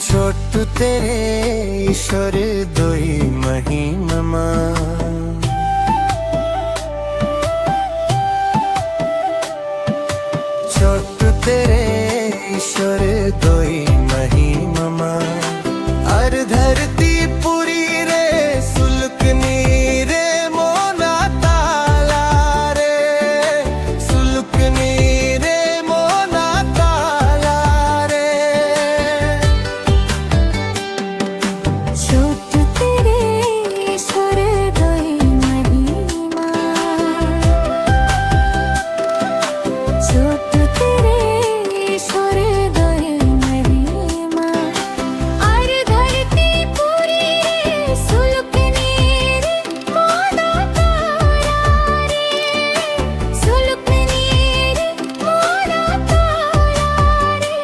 ছোট্ট তেরে ঈশ্বর দই মহিমা ছোট্ট তেরে ঈশ্বর দই মহিমা আর ধরती পুरी रे सुलकनी रे मोना ताला रे सुलकनी रे मोना ताला रे ছোট্ট তেরে ঈশ্বর দই মহিমা ছোট্ট তেরে ঈশ্বর দই মহিমা আর ধরती পুরি রে সুলকনি রে মোনা তারা রে সুলকনি রে মোনা তারা রে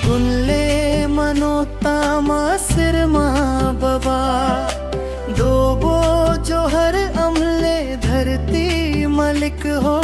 गुल्ले मनो तामा सिर माँ बाबा दो बो जो हर अमले धरती मलिक हो